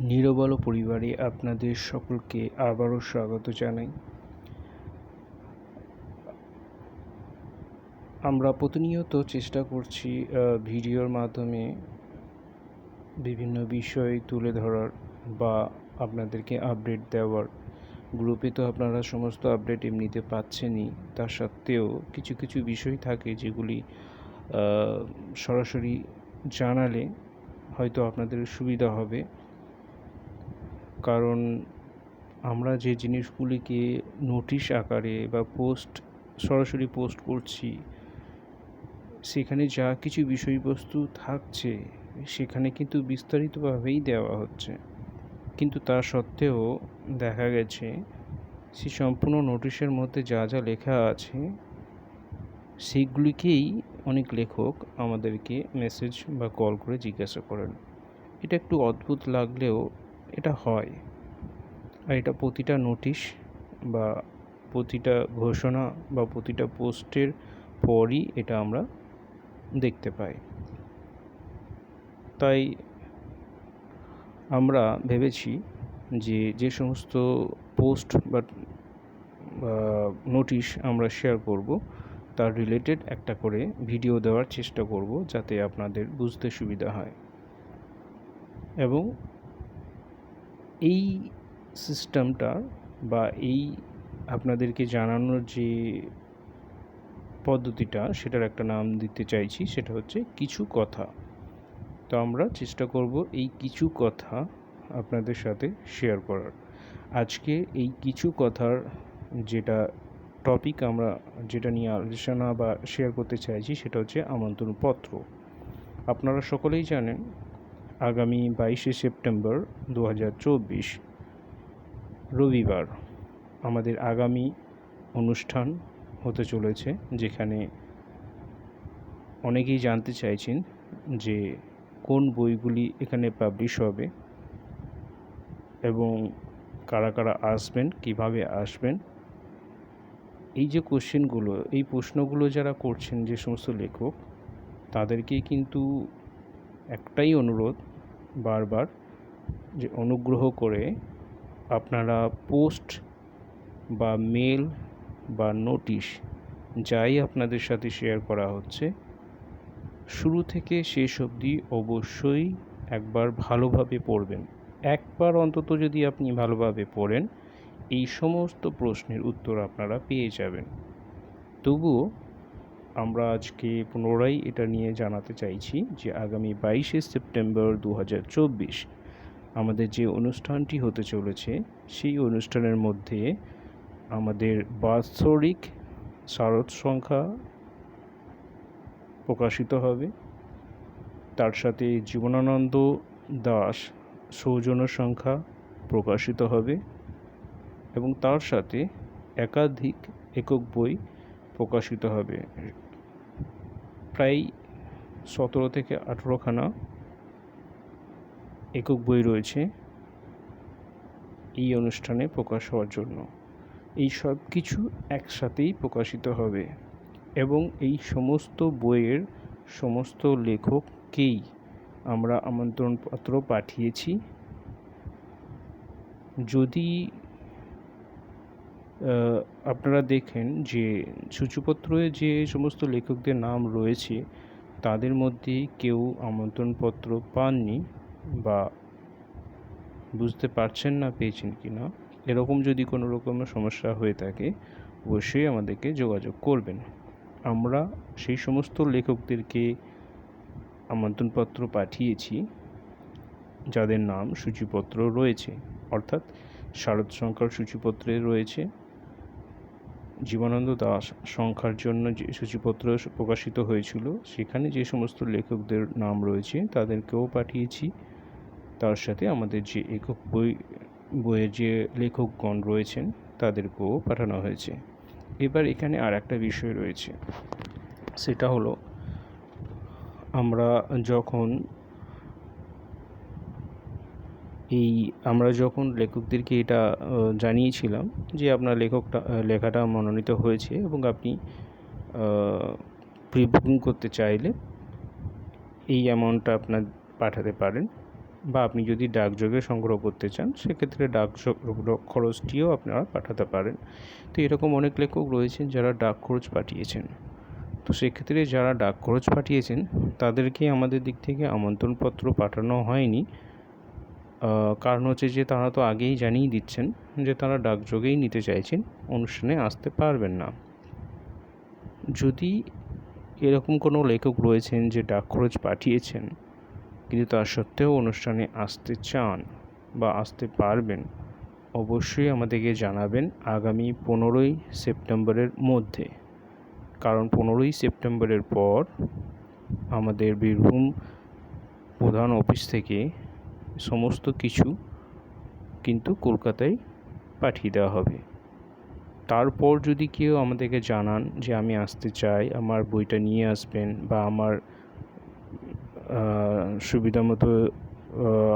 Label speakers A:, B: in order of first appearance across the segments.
A: নিরবল পরিবারে আপনাদের সকলকে আবারও স্বাগত জানাই। আমরা প্রতিনিয়ত চেষ্টা করছি ভিডিওর মাধ্যমে বিভিন্ন বিষয় তুলে ধরার বা আপনাদেরকে আপডেট দেওয়ার। গ্রুপে তো আপনারা সমস্ত আপডেট এমনিতে পাচ্ছেনই, তা সত্ত্বেও কিছু কিছু বিষয় থাকে যেগুলি সরাসরি জানালে হয়তো আপনাদের সুবিধা হবে। কারণ আমরা যে জিনিসগুলিকে নোটিশ আকারে বা সরাসরি পোস্ট করছি, সেখানে যা কিছু বিষয়বস্তু থাকছে সেখানে কিন্তু বিস্তারিতভাবেই দেওয়া হচ্ছে, কিন্তু তা সত্ত্বেও দেখা গেছে সেই সম্পূর্ণ নোটিশের মধ্যে যা যা লেখা আছে সেগুলিকেই অনেক লেখক আমাদেরকে মেসেজ বা কল করে জিজ্ঞাসা করেন। এটা একটু অদ্ভুত লাগলেও এটা হয়, আর এটা প্রতিটা নোটিশ বা প্রতিটা ঘোষণা বা প্রতিটা পোস্টের পরই এটা আমরা দেখতে পাই। তাই আমরা ভেবেছি যে সমস্ত পোস্ট বা নোটিশ আমরা শেয়ার করব তার রিলেটেড একটা করে ভিডিও দেওয়ার চেষ্টা করব, যাতে আপনাদের বুঝতে সুবিধা হয়। এবং এই সিস্টেমটা বা এই আপনাদেরকে জানানোর যে পদ্ধতিটা, সেটার একটা নাম দিতে চাইছি, সেটা হচ্ছে কিছু কথা। তো আমরা চেষ্টা করব এই কিছু কথা আপনাদের সাথে শেয়ার করার। আজকে এই কিছু কথার যেটা টপিক আমরা যেটা নিয়ে আলোচনা বা শেয়ার করতে চাইছি সেটা হচ্ছে আমন্ত্রণপত্র। আপনারা সকলেই জানেন আগামী 22শে সেপ্টেম্বর 2024 রবিবার আমাদের আগামী অনুষ্ঠান হতে চলেছে, যেখানে অনেকেই জানতে চাইছেন যে কোন বইগুলি এখানে পাবলিশ হবে এবং কারা কারা আসবেন, কিভাবে আসবেন। এই যে কোশ্চেনগুলো, এই প্রশ্নগুলো যারা করছেন যে সমস্ত লেখক, তাদেরকেই কিন্তু একটাই অনুরোধ বারবার, যে অনুগ্রহ করে আপনারা পোস্ট বা মেল বা নোটিশ যাই আপনাদের সাথে শেয়ার করা হচ্ছে, শুরু থেকে শেষ অবধি অবশ্যই একবার ভালোভাবে পড়বেন। একবার অন্তত যদি আপনি ভালোভাবে পড়েন, এই সমস্ত প্রশ্নের উত্তর আপনারা পেয়ে যাবেন। তবুও আমরা আজকে পুনরায় এটা নিয়ে জানাতে চাইছি যে আগামী 22শে সেপ্টেম্বর 2024 আমাদের যে অনুষ্ঠানটি হতে চলেছে, সেই অনুষ্ঠানের মধ্যে আমাদের বাৎসরিক শারদ সংখ্যা প্রকাশিত হবে, তার সাথে জীবনানন্দ দাশ সৌজন্য সংখ্যা প্রকাশিত হবে এবং তার সাথে একাধিক একক বই প্রকাশিত হবে। প্রায় 17 থেকে 18খানা একক বই রয়েছে এই অনুষ্ঠানে প্রকাশ হওয়ার জন্য। এই সব কিছু একসাথেই প্রকাশিত হবে এবং এই সমস্ত বইয়ের সমস্ত লেখককেই আমরা আমন্ত্রণপত্র পাঠিয়েছি। যদি আপনারা দেখেন যে সূচিপত্রে যে সমস্ত লেখকদের নাম রয়েছে, তাদের মধ্যে কেউ আমন্ত্রণপত্র পাননি বা বুঝতে পারছেন না পেয়েছেন কি না, এরকম যদি কোনো রকমের সমস্যা হয়ে থাকে অবশ্যই আমাদেরকে যোগাযোগ করবেন। আমরা সেই সমস্ত লেখকদেরকে আমন্ত্রণপত্র পাঠিয়েছি যাদের নাম সূচিপত্র রয়েছে, অর্থাৎ শারদ সংখ্যার সূচিপত্রে রয়েছে। জীবনানন্দ দাশ সংখ্যার জন্য যে সূচিপত্র প্রকাশিত হয়েছিল, সেখানে যে সমস্ত লেখকদের নাম রয়েছে তাদেরকেও পাঠিয়েছি। তার সাথে আমাদের যে একক বইয়ের যে লেখকগণ রয়েছেন তাদেরকেও পাঠানো হয়েছে। এবার এখানে আর একটা বিষয় রয়েছে, সেটা হলো আমরা যখন লেখকদেরকে এটা জানিয়েছিলাম যে আপনার লেখাটা মনোনীত হয়েছে এবং আপনি প্রি বুকিং করতে চাইলে এই অ্যামাউন্টটা আপনার পাঠাতে পারেন, বা আপনি যদি ডাকযোগে সংগ্রহ করতে চান সেক্ষেত্রে খরচটিও আপনারা পাঠাতে পারেন। তো এরকম অনেক লেখক রয়েছেন যারা ডাক খরচ পাঠিয়েছেন। তো সেক্ষেত্রে যারা ডাক খরচ পাঠিয়েছেন তাদেরকে আমাদের দিক থেকে আমন্ত্রণপত্র পাঠানো হয়নি। কারণ হচ্ছে যে তারা তো আগেই জানিয়ে দিচ্ছেন যে তারা ডাকযোগেই নিতে চাইছেন, অনুষ্ঠানে আসতে পারবেন না। যদি এরকম কোনো লেখক রয়েছেন যে ডাক খরচ পাঠিয়েছেন কিন্তু তা সত্ত্বেও অনুষ্ঠানে আসতে চান বা আসতে পারবেন, অবশ্যই আমাদেরকে জানাবেন আগামী 15ই সেপ্টেম্বরের মধ্যে। কারণ 15ই সেপ্টেম্বরের পর আমাদের বীরভূম প্রধান অফিস থেকে সমস্ত কিছু কিন্তু কলকাতায় পাঠিয়ে দেওয়া হবে। তারপর যদি কেউ আমাদেরকে জানান যে আমি আসতে চাই, আমার বইটা নিয়ে আসবেন বা আমার সুবিধা মতো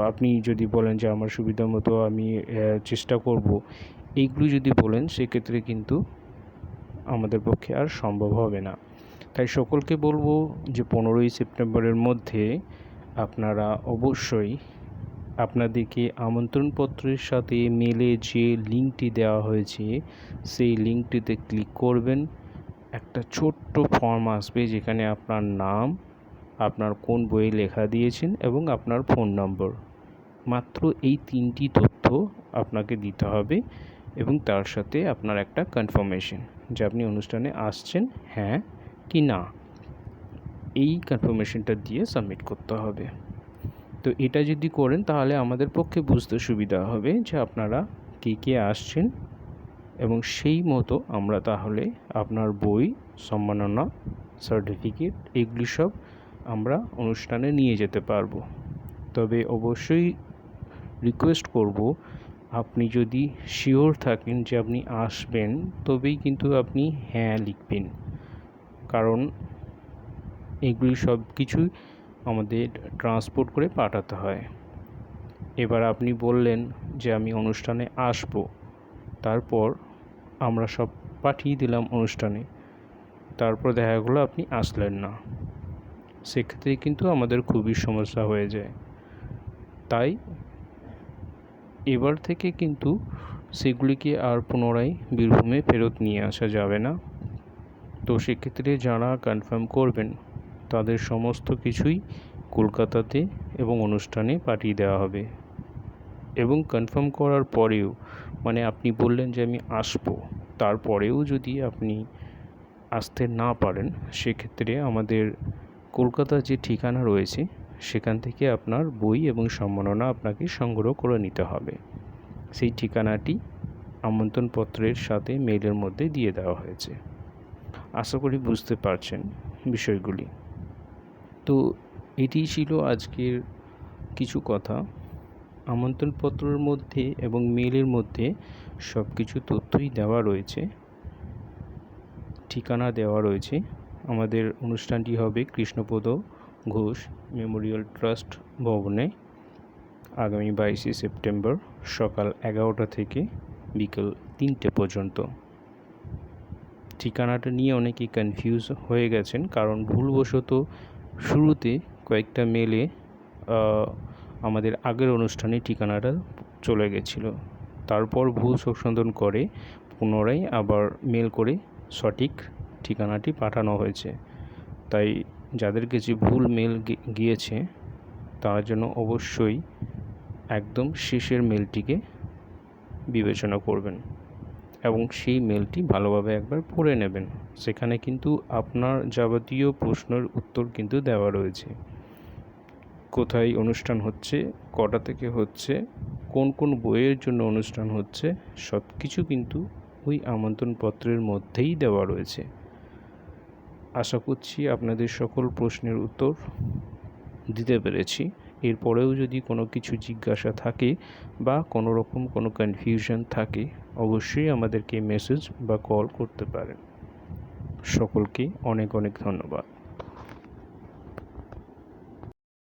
A: আপনি যদি বলেন যে আমার সুবিধা মতো আমি চেষ্টা করব, এইগুলো যদি বলেন সেক্ষেত্রে কিন্তু আমাদের পক্ষে আর সম্ভব হবে না। তাই সকলকে বলবো যে 15ই সেপ্টেম্বরের মধ্যে আপনারা অবশ্যই আপনাদেরকে আমন্ত্রণপত্রের সাথে মেলে যে লিঙ্কটি দেওয়া হয়েছে সেই লিঙ্কটিতে ক্লিক করবেন। একটা ছোট্ট ফর্ম আসবে যেখানে আপনার নাম, আপনার কোন বইয়ে লেখা দিয়েছেন এবং আপনার ফোন নম্বর, মাত্র এই 3টি তথ্য আপনাকে দিতে হবে এবং তার সাথে আপনার একটা কনফার্মেশন যে আপনি অনুষ্ঠানে আসছেন হ্যাঁ কি না, এই কনফার্মেশনটা দিয়ে সাবমিট করতে হবে। তো এটা যদি করেন তাহলে আমাদের পক্ষে বুঝতে সুবিধা হবে যে আপনারা কে কে আসছেন এবং সেই মতো আমরা তাহলে আপনার বই, সম্মাননা, সার্টিফিকেট এগুলি সব আমরা অনুষ্ঠানে নিয়ে যেতে পারবো। তবে অবশ্যই রিকোয়েস্ট করব, আপনি যদি শিওর থাকেন যে আপনি আসবেন তবেই কিন্তু আপনি হ্যাঁ লিখবেন, কারণ এগুলি সব কিছুই আমাদের ট্রান্সপোর্ট করে পাঠাতে হয়। এবার আপনি বললেন যে আমি অনুষ্ঠানে আসব, তারপর আমরা সব পাঠিয়ে দিলাম অনুষ্ঠানে, তারপর দেখা গেলো আপনি আসলেন না, সেক্ষেত্রে কিন্তু আমাদের খুবই সমস্যা হয়ে যায়। তাই এবার থেকে কিন্তু সেগুলিকে আর পুনরায় বীরভূমে ফেরত নিয়ে আসা যাবে না। তো সেক্ষেত্রে যারা কনফার্ম করবেন তাদের সমস্ত কিছুই কলকাতাতে এবং অনুষ্ঠানে পাঠিয়ে দেওয়া হবে। এবং কনফার্ম করার পরেও, মানে আপনি বললেন যে আমি আসবো, তারপরেও যদি আপনি আসতে না পারেন সেক্ষেত্রে আমাদের কলকাতার যে ঠিকানা রয়েছে সেখান থেকে আপনার বই এবং সম্মাননা আপনাকে সংগ্রহ করে নিতে হবে। সেই ঠিকানাটি আমন্ত্রণপত্রের সাথে মেইলের মধ্যে দিয়ে দেওয়া হয়েছে। আশা করি বুঝতে পারছেন বিষয়গুলি। তো এটিই ছিল আজকের কিছু কথা। আমন্ত্রণপত্রের মধ্যে এবং মেইলের মধ্যে সব কিছু তথ্যই দেওয়া রয়েছে, ঠিকানা দেওয়া রয়েছে। আমাদের অনুষ্ঠানটি হবে কৃষ্ণপদ ঘোষ মেমোরিয়াল ট্রাস্ট ভবনে আগামী 22শে সেপ্টেম্বর সকাল 11টা থেকে বিকেল 3টে পর্যন্ত। ঠিকানাটা নিয়ে অনেকেই কনফিউজ হয়ে গেছেন, কারণ ভুলবশত শুরুতে কয়েকটা মেলে আমাদের আগের অনুষ্ঠানে ঠিকানাটা চলে গেছিলো, তারপর ভুল সংশোধন করে পুনরায় আবার মেল করে সঠিক ঠিকানাটি পাঠানো হয়েছে। তাই যাদের কাছে ভুল মেল গিয়েছে তার জন্য অবশ্যই একদম শেষের মেলটিকে বিবেচনা করবেন এবং সেই মেলটি ভালোভাবে একবার পড়ে নেবেন। সেখানে কিন্তু আপনার যাবতীয় প্রশ্নের উত্তর কিন্তু দেওয়া রয়েছে। কোথায় অনুষ্ঠান হচ্ছে, কটা থেকে হচ্ছে, কোন কোন বইয়ের জন্য অনুষ্ঠান হচ্ছে, সব কিছু কিন্তু ওই আমন্ত্রণপত্রের মধ্যেই দেওয়া রয়েছে। আশা করছি আপনাদের সকল প্রশ্নের উত্তর দিতে পেরেছি। এরপরেও যদি কোনো কিছু জিজ্ঞাসা থাকে বা কোনো রকম কোনো কনফিউশন থাকে অবশ্যই আমাদেরকে মেসেজ বা কল করতে পারেন। সকলকে অনেক অনেক ধন্যবাদ।